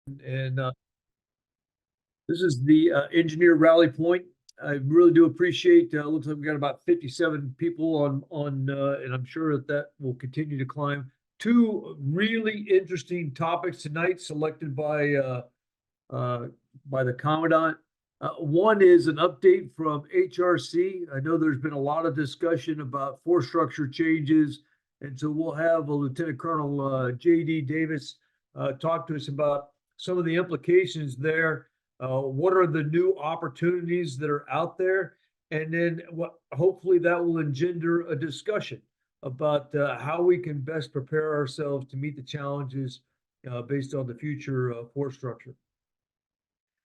And this is the engineer rally point. I really do appreciate. Looks like we got about 57 people and I'm sure that will continue to climb. Two really interesting topics tonight, selected uh, by the commandant. One is an update from HRC. I know there's been a lot of discussion about force structure changes, and so we'll have a Lieutenant Colonel J.D. Davis talk to us about some of the implications there. What are the new opportunities that are out there? And then what hopefully that will engender a discussion about how we can best prepare ourselves to meet the challenges based on the future force structure.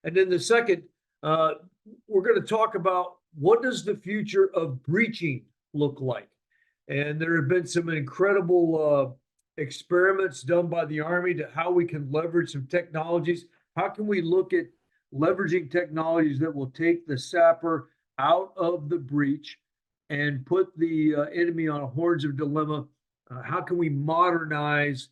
And then the second, uh, we're going to talk about what does the future of breaching look like? And there have been some incredible experiments done by the Army to how we can leverage some technologies. How can we look at leveraging technologies that will take the sapper out of the breach and put the enemy on a horns of dilemma? How can we modernize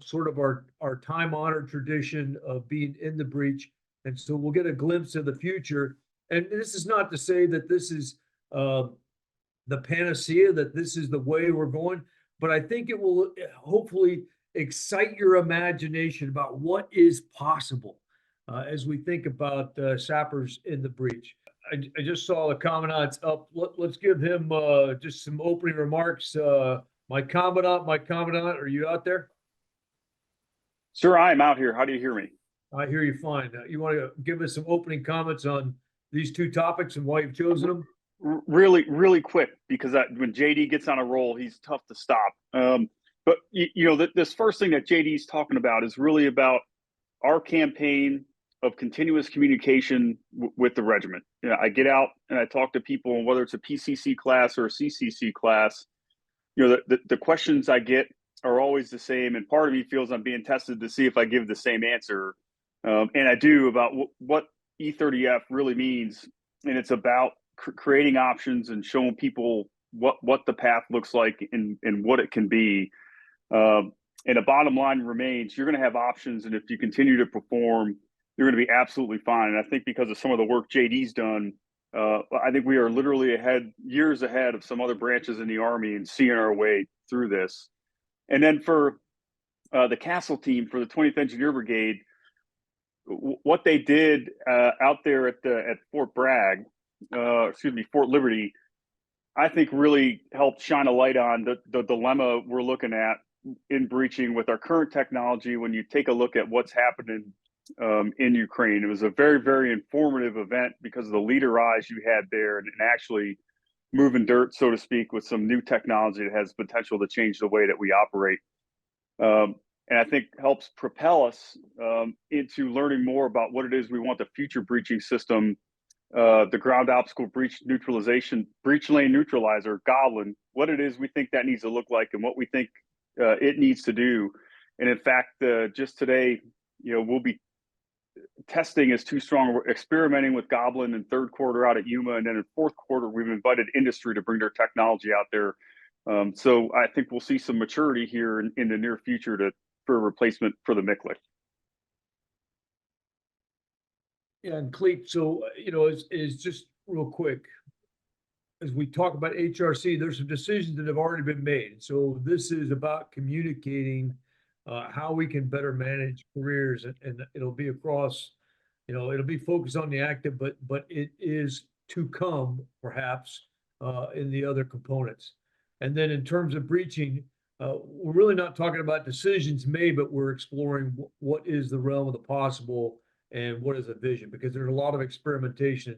sort of our time honored tradition of being in the breach? And so we'll get a glimpse of the future. And this is not to say that this is uh, the panacea, that this is the way we're going, but I think it will hopefully excite your imagination about what is possible as we think about sappers in the breach. I just saw the commandant's up. Let's give him just some opening remarks. My commandant, are you out there? Sir, I am out here. How do you hear me? I hear you fine. You want to give us some opening comments on these two topics and why you've chosen them? Really quick, because when JD gets on a roll, he's tough to stop. But this first thing that JD's talking about is really about our campaign of continuous communication with the regiment. I get out and I talk to people, and whether it's a PCC class or a CCC class, the questions I get are always the same, and part of me feels I'm being tested to see if I give the same answer, and I do, about what E30F really means, and it's about creating options and showing people what the path looks like and what it can be. And the bottom line remains, you're going to have options, and if you continue to perform, you're going to be absolutely fine. And I think because of some of the work JD's done, I think we are literally years ahead of some other branches in the Army and seeing our way through this. And then for the Castle team, for the 20th Engineer Brigade, what they did out there at Fort Bragg, Fort Liberty, I think really helped shine a light on the dilemma we're looking at in breaching with our current technology. When you take a look at what's happening in Ukraine, it was a very, very informative event because of the leader eyes you had there, and actually moving dirt, so to speak, with some new technology that has potential to change the way that we operate. And I think helps propel us into learning more about what it is we want the future breaching system, the ground obstacle breach neutralization, breach lane neutralizer, Goblin, what it is we think that needs to look like and what we think it needs to do. And in fact, just today, we'll be testing is too strong. We're experimenting with Goblin in third quarter out at Yuma, and then in fourth quarter, we've invited industry to bring their technology out there. So I think we'll see some maturity here in the near future for a replacement for the MICLIC. Yeah, and Cleet, so is just real quick, as we talk about HRC, there's some decisions that have already been made. So this is about communicating how we can better manage careers, and it'll be across, it'll be focused on the active, but it is to come perhaps in the other components. And then in terms of breaching, we're really not talking about decisions made, but we're exploring what is the realm of the possible and what is the vision, because there's a lot of experimentation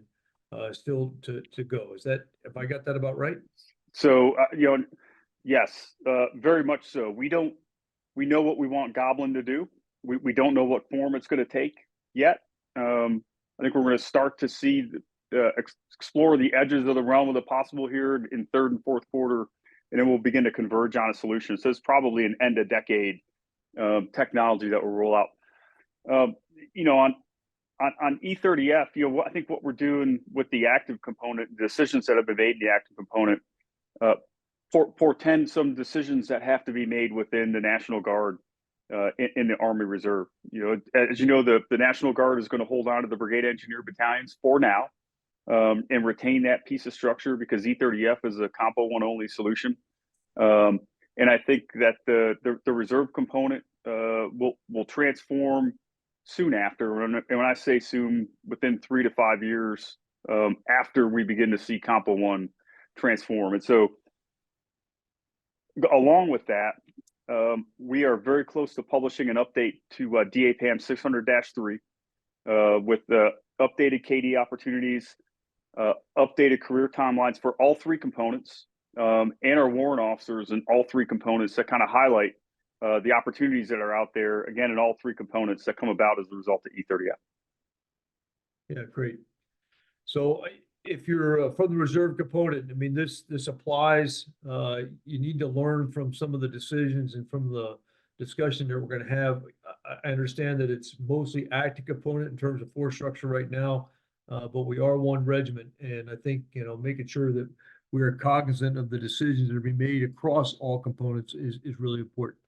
still to go. Is that, if I got that about right? So, yes, very much so. We know what we want Goblin to do. We don't know what form it's going to take yet. I think we're going to start to see, explore the edges of the realm of the possible here in third and fourth quarter, and then we'll begin to converge on a solution. So it's probably an end of decade technology that will roll out. On E30F, I think what we're doing with the active component, decisions that have been made in the active component, portend some decisions that have to be made within the National Guard. in the Army Reserve. As you know, the National Guard is going to hold on to the Brigade Engineer battalions for now, and retain that piece of structure because E30F is a Compo 1 only solution. And I think that the reserve component will transform soon after. And when I say soon, within 3 to 5 years after we begin to see Compo 1 transform. And so along with that, we are very close to publishing an update to DAPAM 600-3 with the updated KD opportunities, updated career timelines for all three components, and our warrant officers in all three components that kind of highlight the opportunities that are out there, again, in all three components that come about as a result of E30F. Yeah, great. So if you're from the reserve component, I mean, this applies. You need to learn from some of the decisions and from the discussion that we're going to have. I understand that it's mostly active component in terms of force structure right now, but we are one regiment, and I think making sure that we are cognizant of the decisions that are being made across all components is really important.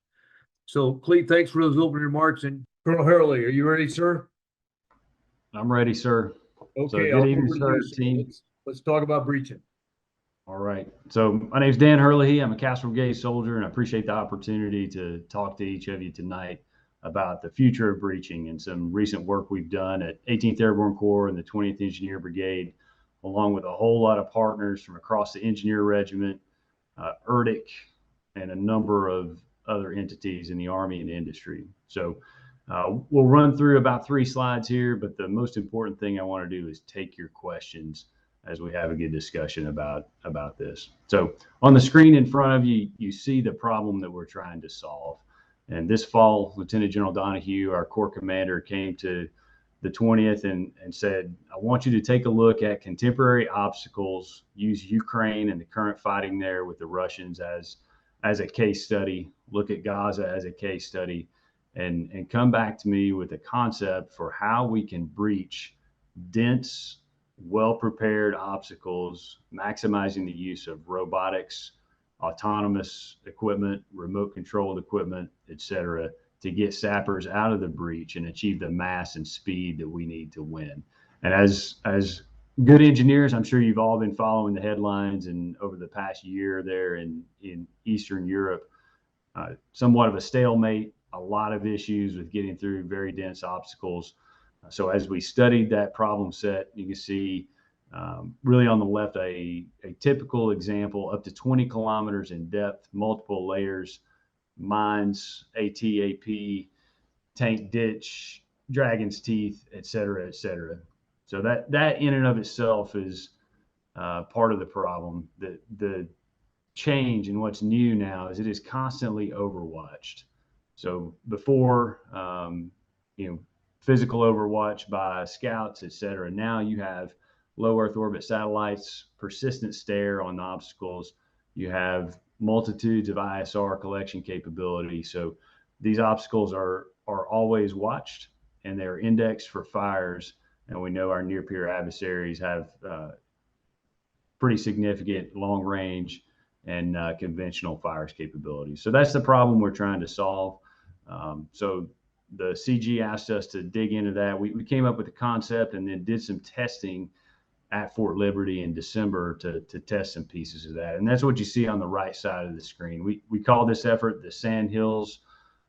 So, Clete, thanks for those opening remarks. And Colonel Hurley, are you ready, sir? I'm ready, sir. Okay, So good evening, sir, team. Let's talk about breaching. All right. So my name's Dan Hurley. I'm a Castle Brigade soldier, and I appreciate the opportunity to talk to each of you tonight about the future of breaching and some recent work we've done at 18th Airborne Corps and the 20th Engineer Brigade, along with a whole lot of partners from across the Engineer Regiment, ERDIC, and a number of other entities in the Army and industry. So we'll run through about 3 slides here, but the most important thing I want to do is take your questions as we have a good discussion about this. So on the screen in front of you, you see the problem that we're trying to solve. And this fall, Lieutenant General Donahue, our Corps commander, came to the 20th and said, I want you to take a look at contemporary obstacles, use Ukraine and the current fighting there with the Russians as a case study, look at Gaza as a case study, and come back to me with a concept for how we can breach dense, well-prepared obstacles, maximizing the use of robotics, autonomous equipment, remote controlled equipment, etc., to get sappers out of the breach and achieve the mass and speed that we need to win. And as good engineers, I'm sure you've all been following the headlines and over the past year there in Eastern Europe, somewhat of a stalemate, a lot of issues with getting through very dense obstacles. So as we studied that problem set, you can see really on the left a typical example, up to 20 kilometers in depth, multiple layers, mines, AT-AP, tank ditch, dragon's teeth, et cetera, et cetera. So that in and of itself is part of the problem. The change and what's new now is it is constantly overwatched. So before, physical overwatch by scouts, et cetera. Now you have low Earth orbit satellites, persistent stare on obstacles. You have multitudes of ISR collection capability. So these obstacles are always watched and they're indexed for fires. And we know our near peer adversaries have pretty significant long range and conventional fires capabilities. So that's the problem we're trying to solve. So the CG asked us to dig into that. We came up with a concept and then did some testing at Fort Liberty in December to test some pieces of that. And that's what you see on the right side of the screen. We call this effort the Sand Hills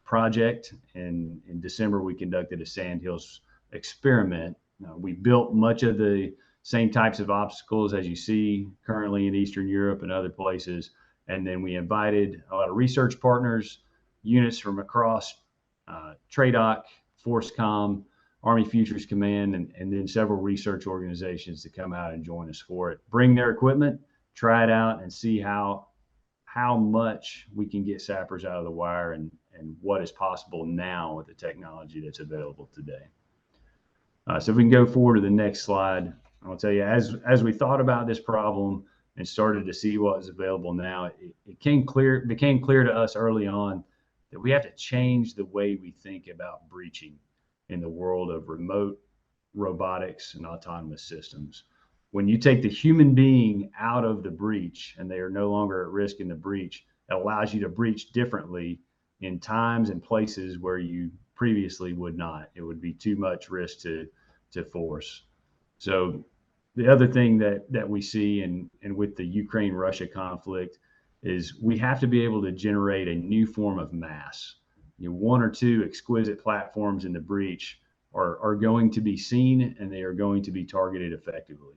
Project. And in December, we conducted a Sand Hills experiment. We built much of the same types of obstacles as you see currently in Eastern Europe and other places. And then we invited a lot of research partners, units from across TRADOC, FORCECOM, Army Futures Command, and then several research organizations to come out and join us for it. Bring their equipment, try it out, and see how much we can get sappers out of the wire and what is possible now with the technology that's available today. So if we can go forward to the next slide, I'll tell you, as we thought about this problem and started to see what is available now, it became clear to us early on that we have to change the way we think about breaching in the world of remote robotics and autonomous systems. When you take the human being out of the breach and they are no longer at risk in the breach, it allows you to breach differently in times and places where you previously would not. It would be too much risk to force. So the other thing that we see and with the Ukraine-Russia conflict is we have to be able to generate a new form of mass. One or two exquisite platforms in the breach are going to be seen, and they are going to be targeted effectively.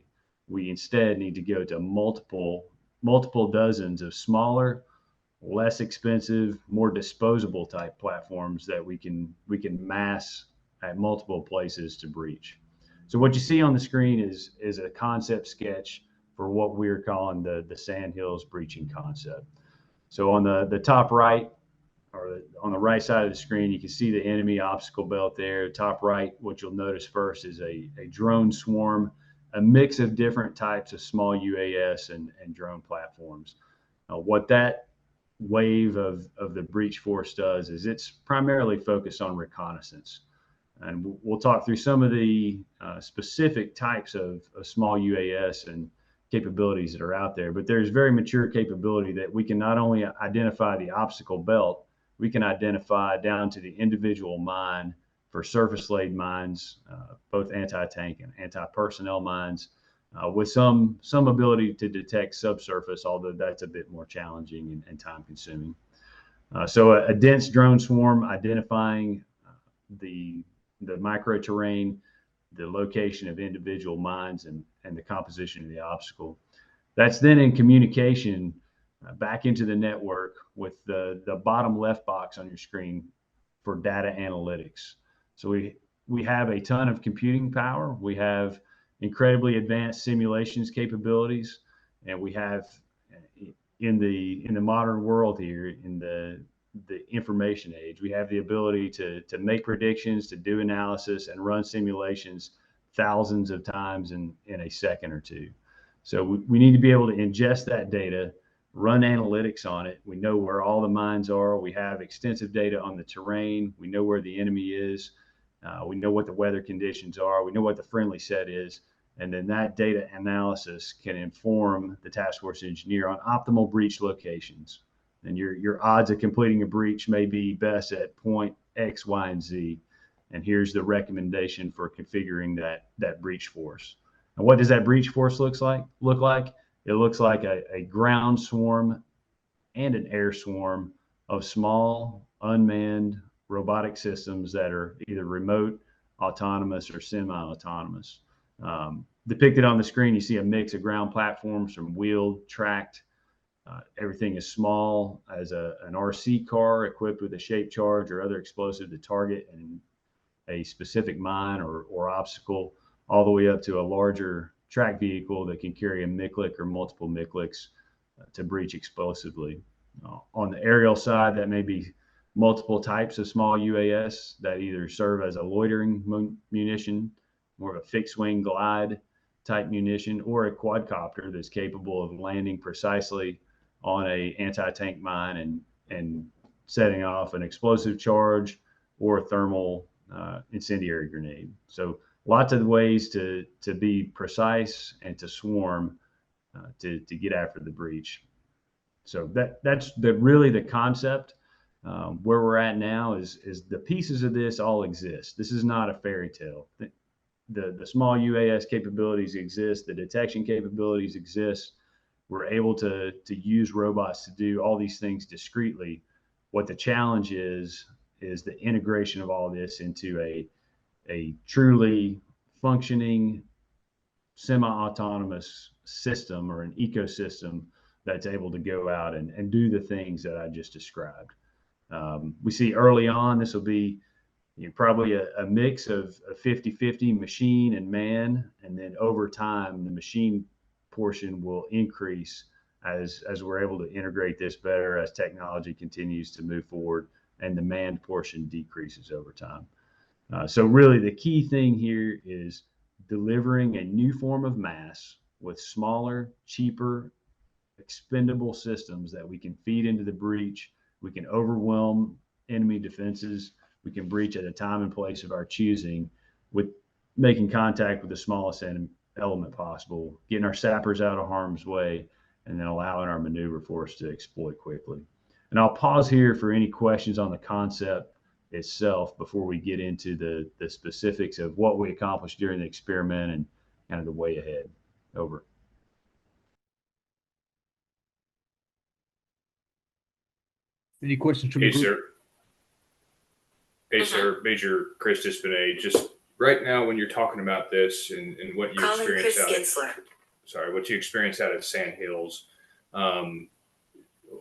We instead need to go to multiple dozens of smaller, less expensive, more disposable type platforms that we can mass at multiple places to breach. So what you see on the screen is a concept sketch for what we're calling the Sandhills breaching concept. So on the top right, or on the right side of the screen, you can see the enemy obstacle belt there. Top right, what you'll notice first is a drone swarm, a mix of different types of small UAS and drone platforms. What that wave of the breach force does is it's primarily focused on reconnaissance. And we'll talk through some of the specific types of small UAS and capabilities that are out there, but there's very mature capability that we can not only identify the obstacle belt, we can identify down to the individual mine for surface laid mines, both anti-tank and anti-personnel mines, with some ability to detect subsurface, although that's a bit more challenging and time consuming. So a dense drone swarm identifying the micro terrain, the location of individual mines, and the composition of the obstacle. That's then in communication back into the network with the bottom left box on your screen for data analytics. So we have a ton of computing power. We have incredibly advanced simulations capabilities, and we have in the modern world here, in the information age, we have the ability to make predictions, to do analysis, and run simulations thousands of times in a second or two. So we need to be able to ingest that data, run analytics on it. We know where all the mines are. We have extensive data on the terrain. We know where the enemy is. We know what the weather conditions are. We know what the friendly set is. And then that data analysis can inform the task force engineer on optimal breach locations. And your odds of completing a breach may be best at point X, Y, and Z. And here's the recommendation for configuring that breach force. And what does that breach force look like? It looks like a ground swarm and an air swarm of small, unmanned robotic systems that are either remote, autonomous, or semi-autonomous. Depicted on the screen, you see a mix of ground platforms from wheeled, tracked. Everything is small as an RC car equipped with a shape charge or other explosive to target a specific mine or obstacle, all the way up to a larger track vehicle that can carry a MICLIC or multiple MICLICs to breach explosively. On the aerial side, that may be multiple types of small UAS that either serve as a loitering munition, more of a fixed wing glide type munition, or a quadcopter that's capable of landing precisely on a anti-tank mine and setting off an explosive charge or a thermal incendiary grenade. So lots of ways to be precise and to swarm to get after the breach. So that's really the concept. Where we're at now is the pieces of this all exist. This is not a fairy tale. The small UAS capabilities exist. The detection capabilities exist. We're able to use robots to do all these things discreetly. What the challenge is the integration of all this into a truly functioning semi-autonomous system or an ecosystem that's able to go out and do the things that I just described. We see early on, this will be probably a mix of 50-50 machine and man, and then over time, the machine portion will increase as we're able to integrate this better, as technology continues to move forward, and the manned portion decreases over time. So really the key thing here is delivering a new form of mass with smaller, cheaper, expendable systems that we can feed into the breach. We can overwhelm enemy defenses. We can breach at a time and place of our choosing, with making contact with the smallest element possible, getting our sappers out of harm's way, and then allowing our maneuver force to exploit quickly. And I'll pause here for any questions on the concept itself before we get into the specifics of what we accomplished during the experiment and kind of the way ahead. Over. Any questions from the Hey, group? sir. Hey, sir. Major Chris Dispinay. Just right now, when you're talking about this and what you Calling experience Chris out, Gitzler. what you experience out at Sand Hills,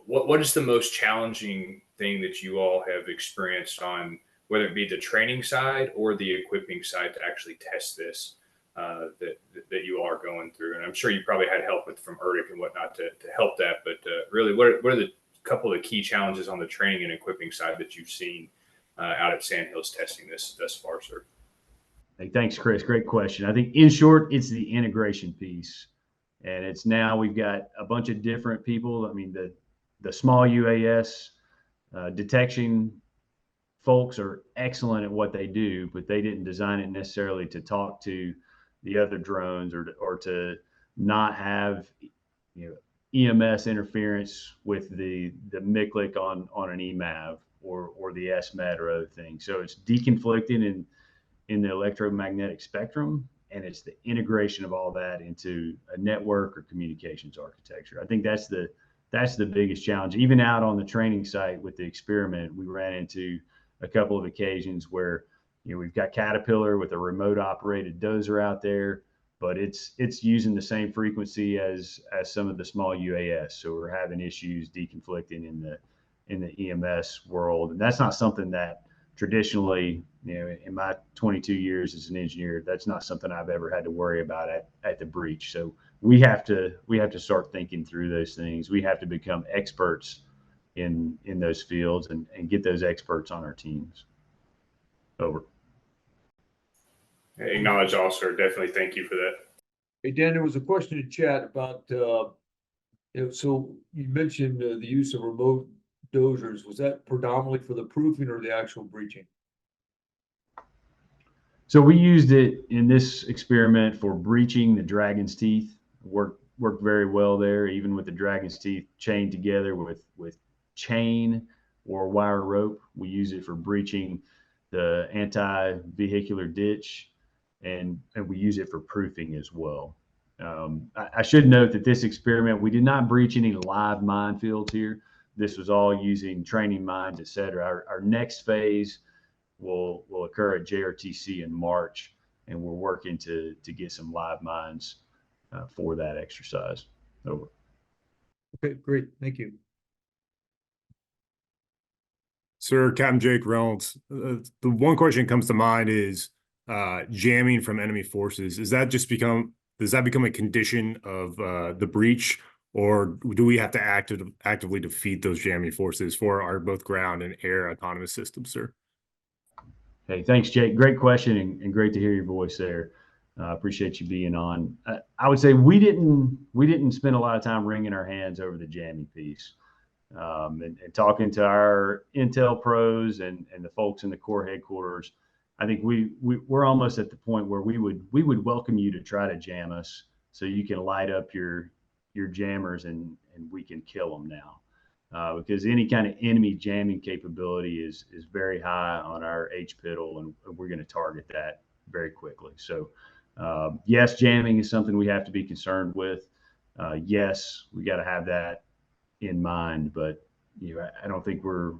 what is the most challenging thing that you all have experienced on whether it be the training side or the equipping side to actually test this that you are going through? And I'm sure you probably had help from ERDIC and whatnot to help that, but really, what are the couple of key challenges on the training and equipping side that you've seen out at Sand Hills testing this thus far, sir? Hey, thanks, Chris. Great question. I think in short, it's the integration piece. And it's now we've got a bunch of different people. I mean, the small UAS detection folks are excellent at what they do, but they didn't design it necessarily to talk to the other drones or to not have, EMS interference with the MICLIC on an EMAV or the SMET or other things. So it's deconflicting in the electromagnetic spectrum, and it's the integration of all that into a network or communications architecture. I think that's the biggest challenge. Even out on the training site with the experiment, we ran into a couple of occasions where we've got Caterpillar with a remote operated dozer out there, but it's using the same frequency as some of the small UAS. So we're having issues deconflicting in the EMS world, and that's not something that traditionally, in my 22 years as an engineer, that's not something I've ever had to worry about at the breach. So we have to start thinking through those things. We have to become experts in those fields and get those experts on our teams. Over. Acknowledge all, sir. Definitely thank you for that. Hey, Dan, there was a question in chat about, so you mentioned the use of remote dozers. Was that predominantly for the proofing or the actual breaching? So we used it in this experiment for breaching the dragon's teeth. Worked very well there, even with the dragon's teeth chained together with chain or wire rope. We use it for breaching the anti-vehicular ditch, and we use it for proofing as well. I should note that this experiment, we did not breach any live minefields here. This was all using training mines, et cetera. Our next phase will occur at JRTC in March, and we're working to get some live mines for that exercise. Over. Okay, great. Thank you. Sir, Captain Jake Reynolds, the one question that comes to mind is jamming from enemy forces. Does that become a condition of the breach, or do we have to actively defeat those jamming forces for our both ground and air autonomous systems, sir? Hey, thanks, Jake. Great question and great to hear your voice there. Appreciate you being on. I would say we didn't spend a lot of time wringing our hands over the jamming piece. And talking to our Intel pros and the folks in the Corps headquarters, I think we're almost at the point where we would welcome you to try to jam us so you can light up your jammers and we can kill them now. Because any kind of enemy jamming capability is very high on our HPITL, and we're going to target that very quickly. So yes, jamming is something we have to be concerned with. Yes, we got to have that in mind, but I don't think we're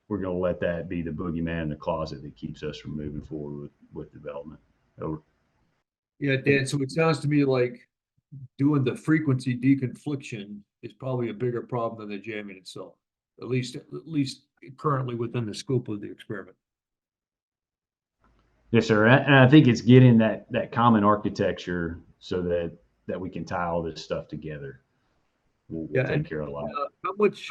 going to let that be the boogeyman in the closet that keeps us from moving forward with development. Over. Yeah, Dan, so it sounds to me like doing the frequency deconfliction is probably a bigger problem than the jamming itself, at least currently within the scope of the experiment. Yes, sir. And I think it's getting that common architecture so that we can tie all this stuff together. We'll take care of a lot. How much,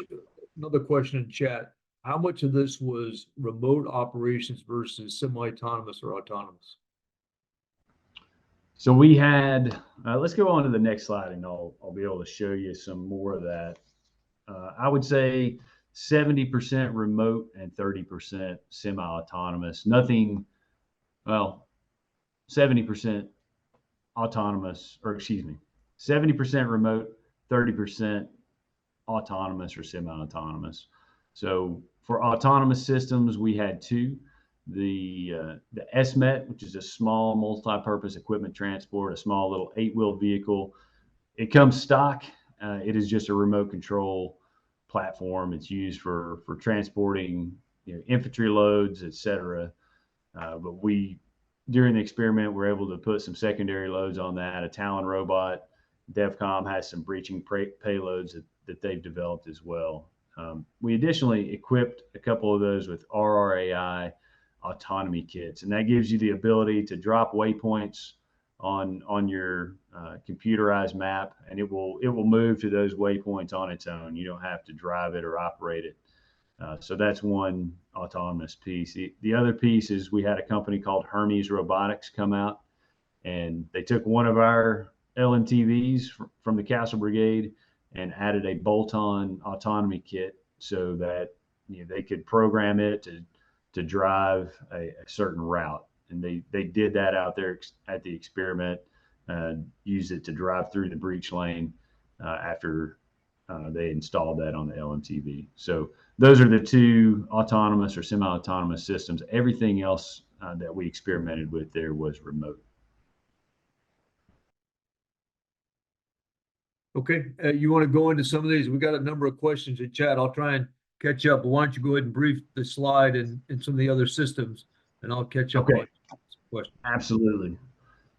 another question in chat, how much of this was remote operations versus semi-autonomous or autonomous? So we had, let's go on to the next slide and I'll be able to show you some more of that. I would say 70% remote and 30% semi-autonomous. Nothing, well, 70% autonomous, or excuse me, 70% remote, 30% autonomous or semi-autonomous. So for autonomous systems, we had two. The SMET, which is a small multi-purpose equipment transport, a small little 8-wheel vehicle. It comes stock. It is just a remote control platform. It's used for transporting infantry loads, etc. But during the experiment, we're able to put some secondary loads on that. A Talon robot. DevCom has some breaching payloads that they've developed as well. We additionally equipped a couple of those with RRAI autonomy kits, and that gives you the ability to drop waypoints on your computerized map, and it will move to those waypoints on its own. You don't have to drive it or operate it. So that's one autonomous piece. The other piece is we had a company called Hermes Robotics come out, and they took one of our LMTVs from the Castle Brigade and added a bolt-on autonomy kit so that they could program it to drive a certain route. And they did that out there at the experiment, used it to drive through the breach lane after they installed that on the LMTV. So those are the two autonomous or semi-autonomous systems. Everything else that we experimented with there was remote. Okay, you want to go into some of these? We got a number of questions in chat. I'll try and catch up. Why don't you go ahead and brief the slide and some of the other systems, and I'll catch up on some questions. Absolutely.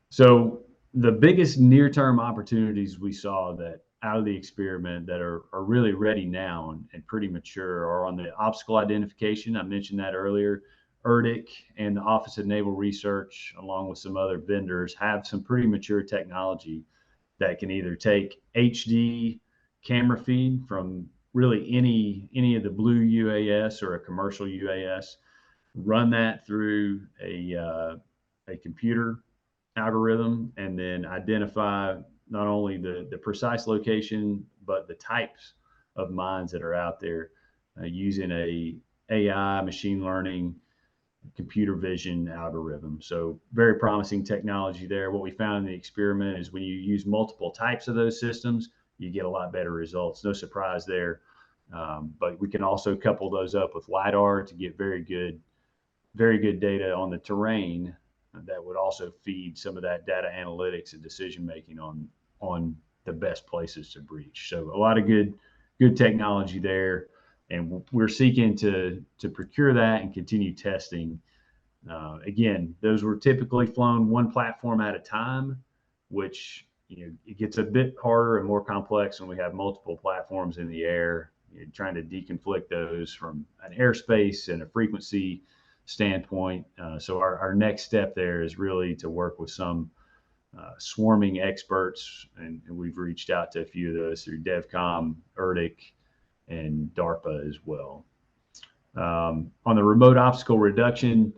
So the biggest near-term opportunities we saw that out of the experiment that are really ready now and pretty mature are on the obstacle identification. I mentioned that earlier. ERDIC and the Office of Naval Research, along with some other vendors, have some pretty mature technology that can either take HD camera feed from really any of the blue UAS or a commercial UAS, run that through a computer algorithm, and then identify not only the precise location, but the types of mines that are out there using a AI, machine learning, computer vision algorithm. So very promising technology there. What we found in the experiment is when you use multiple types of those systems, you get a lot better results. No surprise there. But we can also couple those up with LiDAR to get very good data on the terrain that would also feed some of that data analytics and decision making on the best places to breach. So a lot of good technology there, and we're seeking to procure that and continue testing. Again, those were typically flown one platform at a time, which it gets a bit harder and more complex when we have multiple platforms in the air. Trying to deconflict those from an airspace and a frequency standpoint. So our next step there is really to work with some swarming experts, and we've reached out to a few of those through DevCom, ERDIC, and DARPA as well. On the remote obstacle reduction,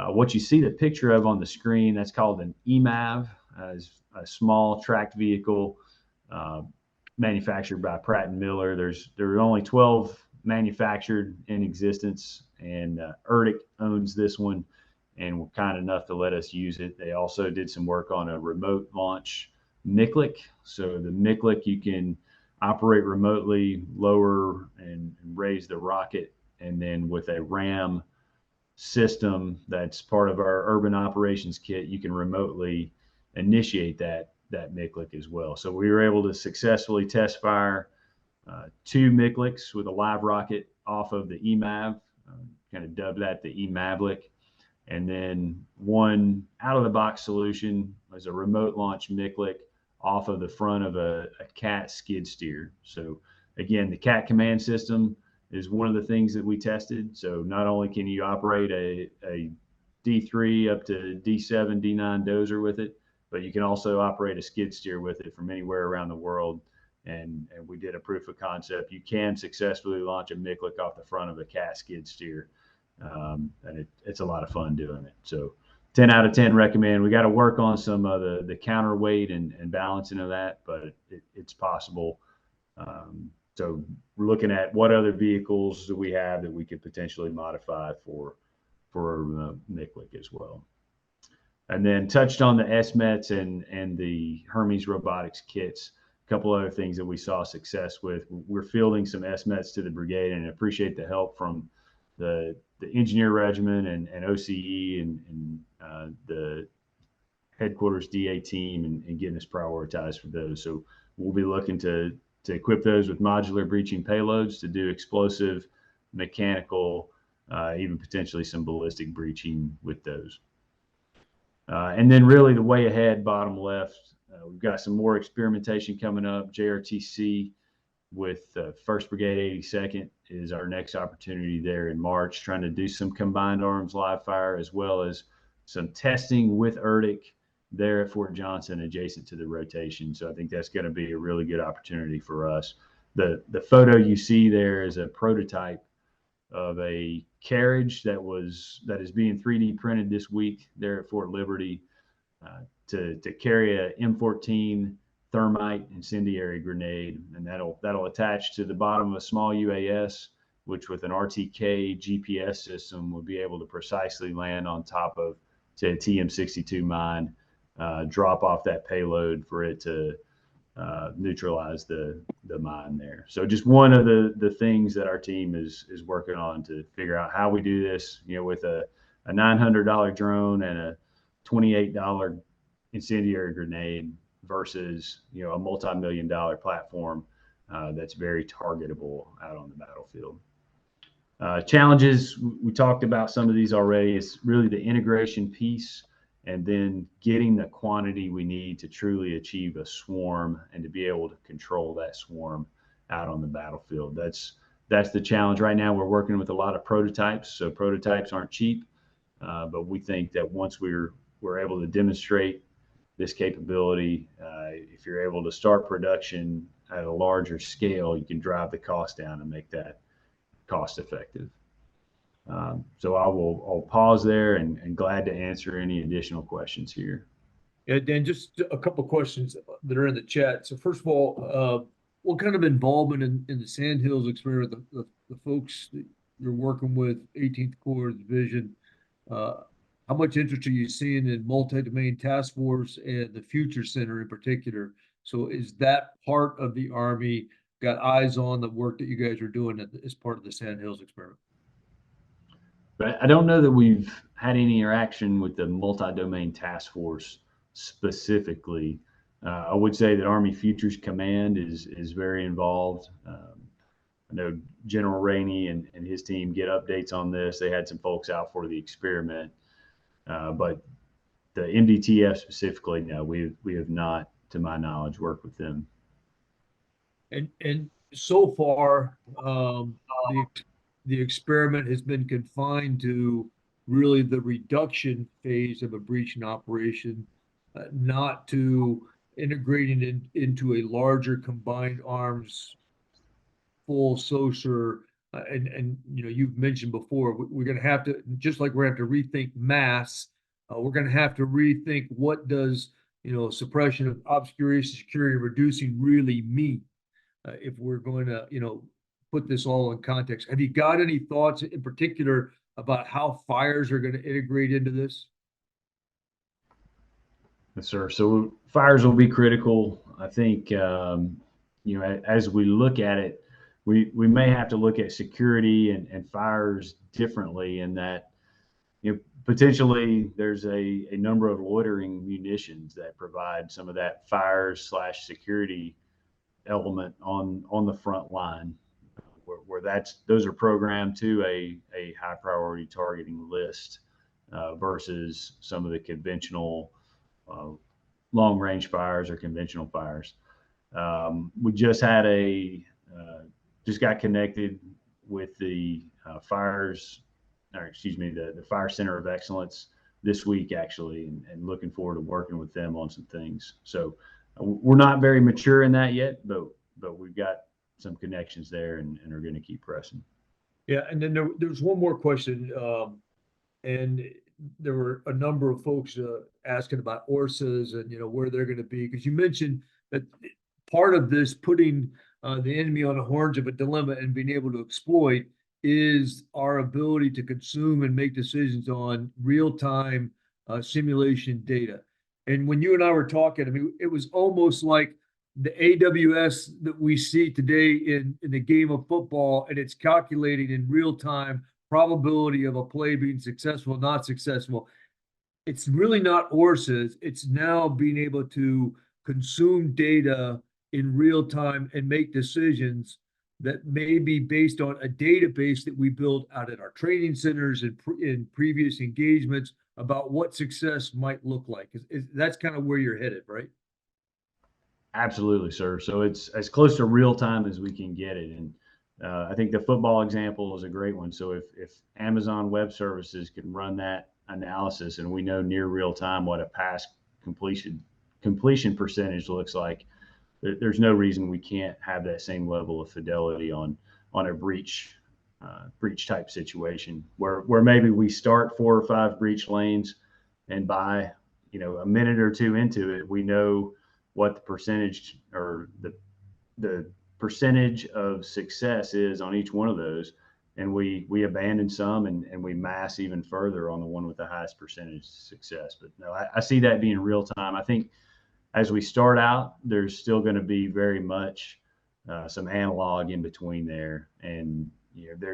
what you see the picture of on the screen, that's called an EMAV, a small tracked vehicle manufactured by Pratt & Miller. There are only 12 manufactured in existence, and ERDIC owns this one and were kind enough to let us use it. They also did some work on a remote launch MICLIC. So the MICLIC, you can operate remotely, lower and raise the rocket, and then with a RAM system that's part of our urban operations kit, you can remotely initiate that MICLIC as well. So we were able to successfully test fire 2 MICLICs with a live rocket off of the EMAV, kind of dubbed that the EMAVLIC. And then one out-of-the-box solution was a remote launch MICLIC off of the front of a CAT skid steer. So again, the CAT command system is one of the things that we tested. So not only can you operate a D3 up to D7, D9 dozer with it, but you can also operate a skid steer with it from anywhere around the world. And we did a proof of concept. You can successfully launch a MICLIC off the front of a CAT skid steer. And it's a lot of fun doing it. So 10 out of 10 recommend. We got to work on some of the counterweight and balancing of that, but it's possible. So we're looking at what other vehicles do we have that we could potentially modify for MICLIC as well. And then touched on the SMETs and the Hermes Robotics kits. couple other things that we saw success with. We're fielding some SMETs to the brigade, and appreciate the help from the engineer regiment and OCE and the headquarters DA team and getting us prioritized for those. So we'll be looking to equip those with modular breaching payloads to do explosive, mechanical, even potentially some ballistic breaching with those. And then really the way ahead, bottom left, we've got some more experimentation coming up. JRTC with 1st Brigade 82nd is our next opportunity there in March, trying to do some combined arms live fire as well as some testing with ERDIC there at Fort Johnson adjacent to the rotation. So I think that's going to be a really good opportunity for us. The photo you see there is a prototype of a carriage that is being 3D printed this week there at Fort Liberty to carry a M14 thermite incendiary grenade, and that'll attach to the bottom of a small UAS, which with an RTK GPS system would be able to precisely land on top of, say, a TM62 mine, drop off that payload for it to neutralize the mine there. So just one of the things that our team is working on to figure out how we do this, with a $900 drone and a $28 incendiary grenade versus, a multi-million-dollar platform that's very targetable out on the battlefield. Challenges, we talked about some of these already. It's really the integration piece and then getting the quantity we need to truly achieve a swarm and to be able to control that swarm out on the battlefield. That's the challenge right now. We're working with a lot of prototypes, so prototypes aren't cheap, but we think that once we're able to demonstrate this capability, if you're able to start production at a larger scale, you can drive the cost down and make that cost effective. So I'll pause there and glad to answer any additional questions here. Yeah, Dan, just a couple of questions that are in the chat. So first of all, what kind of involvement in the Sandhills experiment, the folks that you're working with, 18th Corps Division, how much interest are you seeing in multi-domain task force and the Future Center in particular? So is that part of the Army got eyes on the work that you guys are doing as part of the Sandhills experiment? But I don't know that we've had any interaction with the multi-domain task force specifically. I would say that Army Futures Command is very involved. I know General Rainey and his team get updates on this. They had some folks out for the experiment, but the MDTF specifically, no, we have not, to my knowledge, worked with them. And so far, the experiment has been confined to really the reduction phase of a breaching operation, not to integrating into a larger combined arms full SOSUR. And you've mentioned before, we're going to have to, just like we're going to have to rethink mass, we're going to have to rethink what does, suppression of obscuration, security, reducing really mean if we're going to, put this all in context. Have you got any thoughts in particular about how fires are going to integrate into this? Yes, sir. So fires will be critical. I think, as we look at it, we may have to look at security and fires differently in that, potentially there's a number of loitering munitions that provide some of that fire/security element on the front line, where those are programmed to a high priority targeting list versus some of the conventional long range fires or conventional fires. We just had just got connected with the the Fire Center of Excellence this week, actually, and looking forward to working with them on some things. So we're not very mature in that yet, but we've got some connections there and are going to keep pressing. Yeah, and then there's one more question, and there were a number of folks asking about ORSAs and where they're going to be, because you mentioned that part of this putting the enemy on the horns of a dilemma and being able to exploit is our ability to consume and make decisions on real-time simulation data. And when you and I were talking, I mean, it was almost like the AWS that we see today in the game of football, and it's calculating in real time probability of a play being successful, not successful. It's really not ORSAs. It's now being able to consume data in real time and make decisions that may be based on a database that we build out at our training centers and in previous engagements about what success might look like. That's kind of where you're headed, right? Absolutely, sir. So it's as close to real time as we can get it. And I think the football example is a great one. So if Amazon Web Services can run that analysis and we know near real time what a pass completion percentage looks like, there's no reason we can't have that same level of fidelity on a breach type situation where maybe we start 4 or 5 breach lanes, and by a minute or two into it, we know what the percentage or the percentage of success is on each one of those, and we abandon some and we mass even further on the one with the highest percentage success. But no, I see that being real time. I think as we start out, there's still going to be very much some analog in between there, and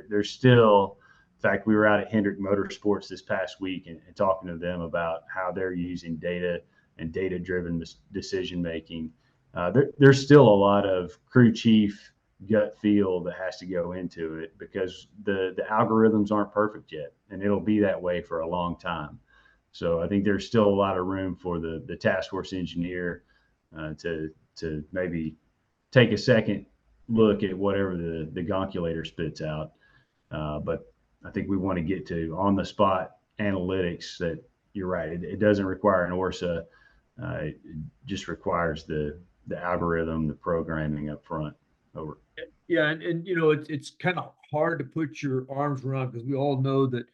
there's still. In fact, we were out at Hendrick Motorsports this past week and talking to them about how they're using data and data-driven decision making. There's still a lot of crew chief gut feel that has to go into it because the algorithms aren't perfect yet, and it'll be that way for a long time. So I think there's still a lot of room for the task force engineer to maybe take a second look at whatever the gonculator spits out. But I think we want to get to on the spot analytics that you're right. It doesn't require an ORSA. It just requires the algorithm, the programming up front. Over. Yeah, and it's kind of hard to put your arms around because we all know that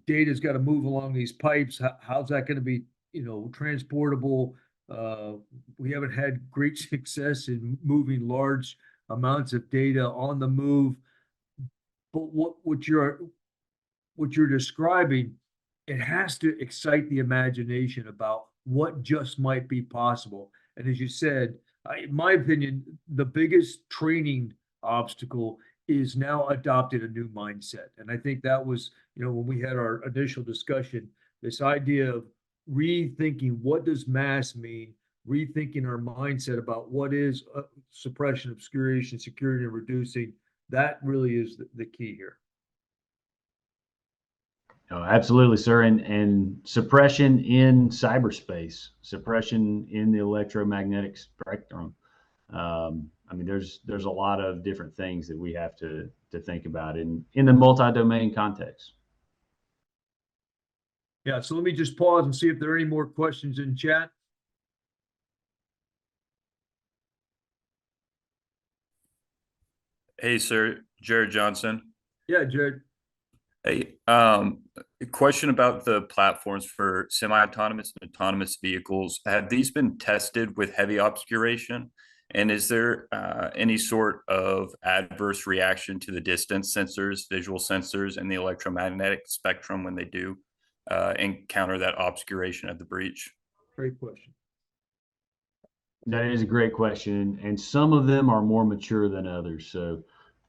data's got to move along these pipes. How's that going to be transportable? We haven't had great success in moving large amounts of data on the move. But what you're describing, it has to excite the imagination about what just might be possible. And as you said, in my opinion, the biggest training obstacle is now adopted a new mindset. And I think that was, when we had our initial discussion, this idea of rethinking what does mass mean, rethinking our mindset about what is suppression, obscuration, security, and reducing. That really is the key here. Oh, absolutely, sir. And suppression in cyberspace, suppression in the electromagnetic spectrum. I mean, there's a lot of different things that we have to think about in the multi-domain context. Yeah, so let me just pause and see if there are any more questions in chat. Hey, sir, Jared Johnson. Yeah, Jared. Hey, a question about the platforms for semi-autonomous and autonomous vehicles. Have these been tested with heavy obscuration? And is there any sort of adverse reaction to the distance sensors, visual sensors, and the electromagnetic spectrum when they do encounter that obscuration of the breach? Great question. That is a great question, and some of them are more mature than others. So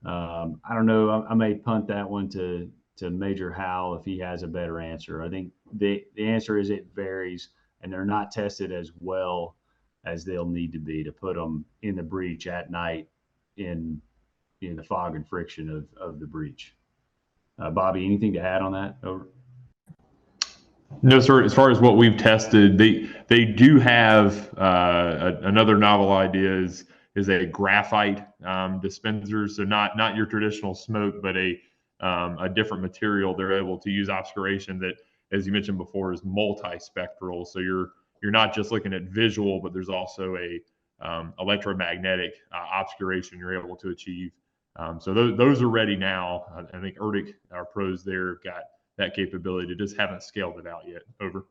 I don't know. I may punt that one to Major Howell if he has a better answer. I think the answer is it varies, and they're not tested as well as they'll need to be to put them in the breach at night in the fog and friction of the breach. Bobby, anything to add on that? Over. No, sir. As far as what we've tested, they do have another novel idea is a graphite dispenser. So not your traditional smoke, but a different material. They're able to use obscuration that, as you mentioned before, is multispectral. So you're not just looking at visual, but there's also a electromagnetic obscuration you're able to achieve. So those are ready now. I think ERDIC, our pros there, got that capability. Just haven't scaled it out yet. Over.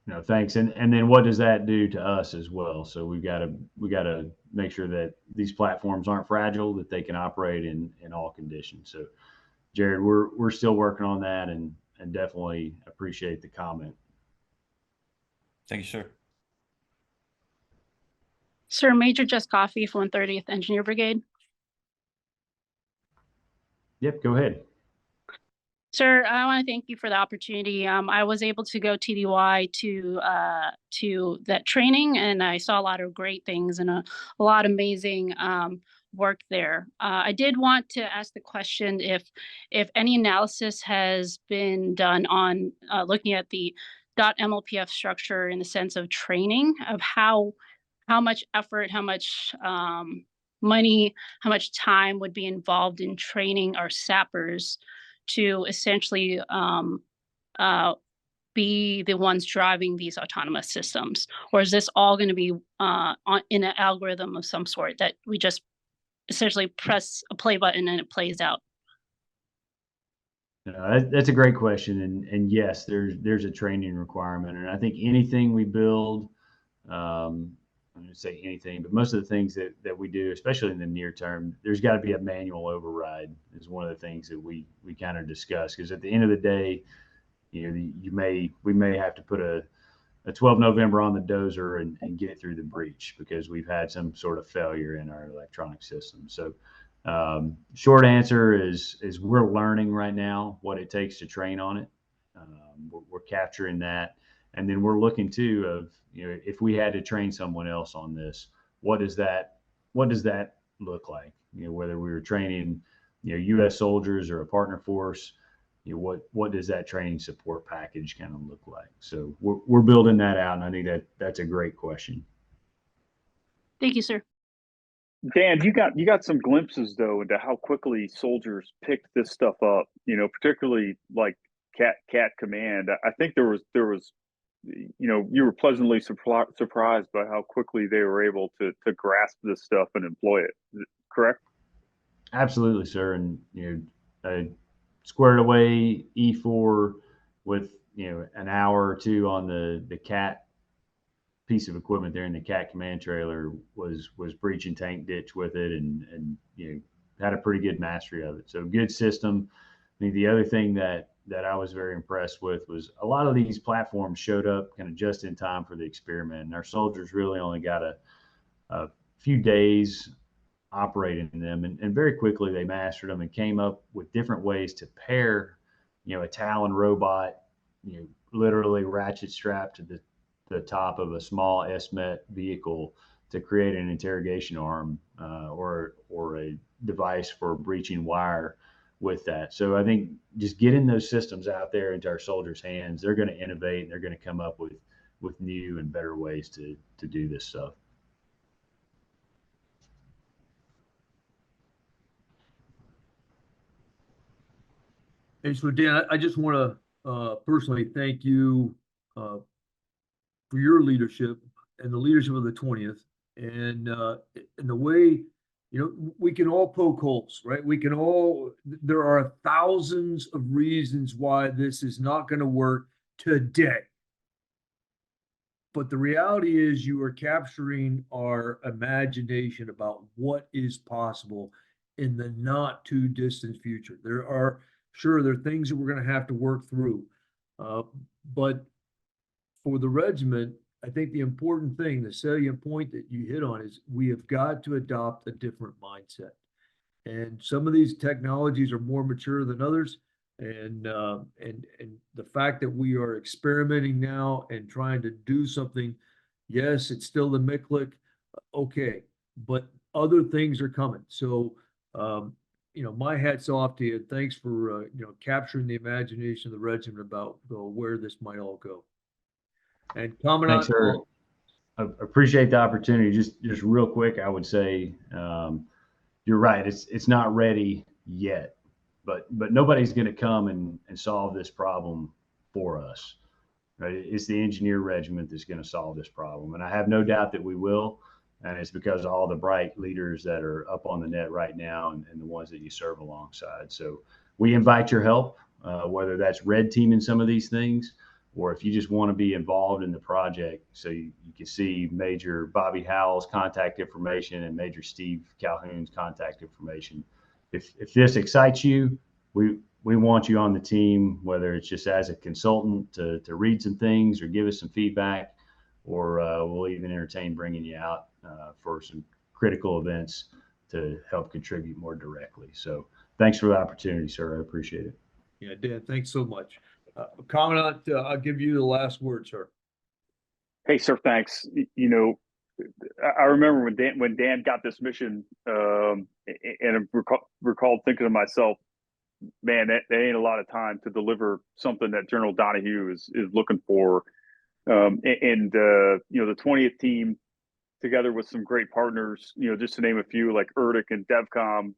No, thanks. And then what does that do to us as well? So we got to make sure that these platforms aren't fragile, that they can operate in all conditions. So Jared, we're still working on that and definitely appreciate the comment. Thank you, sir. Sir, Major Just Coffee for 130th Engineer Brigade. Yep, go ahead. Sir, I want to thank you for the opportunity. I was able to go TDY to that training, and I saw a lot of great things and a lot of amazing work there. I did want to ask the question if any analysis has been done on looking at the .MLPF structure in the sense of training of how much effort, how much money, how much time would be involved in training our sappers to essentially be the ones driving these autonomous systems? Or is this all going to be in an algorithm of some sort that we just essentially press a play button and it plays out? That's a great question, and yes, there's a training requirement, and I think anything we build, I'm going to say anything, but most of the things that we do, especially in the near term, there's got to be a manual override. Is one of the things that we kind of discuss, because at the end of the day, we may have to put a 12 November on the dozer and get through the breach because we've had some sort of failure in our electronic system. So short answer is we're learning right now what it takes to train on it. We're capturing that. And then we're looking too of, if we had to train someone else on this, what does that look like? Whether we were training, U.S. soldiers or a partner force, what does that training support package kind of look like? So we're building that out, and I think that's a great question. Thank you, sir. Dan, you got some glimpses though into how quickly soldiers picked this stuff up. Particularly like Cat Command. I think there was you were pleasantly surprised by how quickly they were able to grasp this stuff and employ it. Correct? Absolutely, sir. And I squared away E4 with an hour or two on the Cat piece of equipment there in the Cat Command trailer. Was breaching tank ditch with it, and had a pretty good mastery of it. So good system. I think the other thing that I was very impressed with was a lot of these platforms showed up kind of just in time for the experiment, and our soldiers really only got a few days operating them, and very quickly they mastered them and came up with different ways to pair a Talon robot, literally ratchet strapped to the top of a small SMET vehicle to create an interrogation arm or a device for breaching wire with that. So I think just getting those systems out there into our soldiers' hands, they're going to innovate and they're going to come up with new and better ways to do this stuff. And so, Dan, I just want to personally thank you for your leadership and the leadership of the 20th, and the way, we can all poke holes, right? There are thousands of reasons why this is not going to work today. But the reality is you are capturing our imagination about what is possible in the not too distant future. There are things that we're going to have to work through. But for the regiment, I think the important thing, the salient point that you hit on, is we have got to adopt a different mindset. And some of these technologies are more mature than others. And the fact that we are experimenting now and trying to do something, yes, it's still the MICLIC, okay, but other things are coming. So, my hat's off to you. Thanks for capturing the imagination of the regiment about where this might all go. And Thanks, sir. I appreciate the opportunity. Just real quick, I would say you're right. It's not ready yet, but nobody's going to come and solve this problem for us. Right? It's the engineer regiment that's going to solve this problem, and I have no doubt that we will. And it's because of all the bright leaders that are up on the net right now, and the ones that you serve alongside. So we invite your help, whether that's red teaming some of these things, or if you just want to be involved in the project. So you can see Major Bobby Howell's contact information and Major Steve Calhoun's contact information. If this excites you, we want you on the team, whether it's just as a consultant to read some things or give us some feedback, or we'll even entertain bringing you out for some critical events to help contribute more directly. So thanks for the opportunity, sir. I appreciate it. Yeah, Dan, thanks so much. Commandant, I'll give you the last word, sir. Hey, sir, thanks. You know, I remember when Dan got this mission, and I recalled thinking to myself, man, that ain't a lot of time to deliver something that General Donahue is looking for. You know, the 20th team, together with some great partners, you know, just to name a few, like Erdic and DevCom,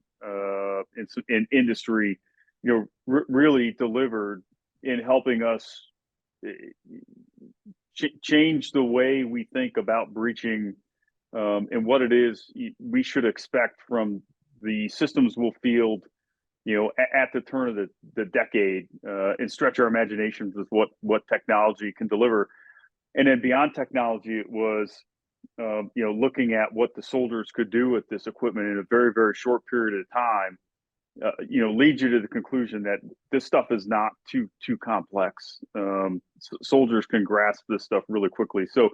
in industry, you know, really delivered in helping us change the way we think about breaching, and what it is we should expect from the systems we'll field, you know, at the turn of the decade, and stretch our imaginations with what technology can deliver. And then beyond technology, it was, you know, looking at what the soldiers could do with this equipment in a very, very short period of time, you know, leads you to the conclusion that this stuff is not too complex. Soldiers can grasp this stuff really quickly. So,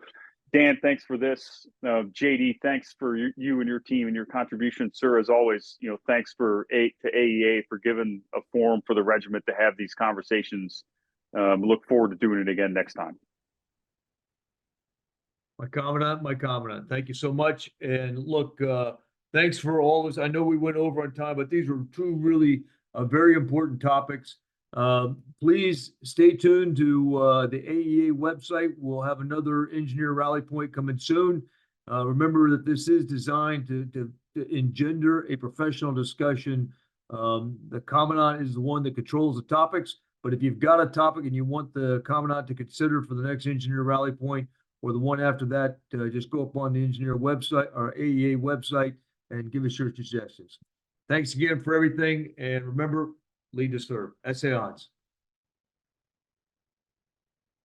Dan, thanks for this. JD, thanks for you and your team and your contribution, sir. As always, you know, thanks to AEA for giving a forum for the regiment to have these conversations. Look forward to doing it again next time. My commandant, thank you so much. And look, thanks for all this. I know we went over on time, but these were two really very important topics. Please stay tuned to the AEA website. We'll have another engineer rally point coming soon. Remember that this is designed to engender a professional discussion. The commandant is the one that controls the topics, but if you've got a topic and you want the commandant to consider for the next engineer rally point, or the one after that, just go up on the engineer website or AEA website and give us your suggestions. Thanks again for everything. And remember, lead to serve. Essayons.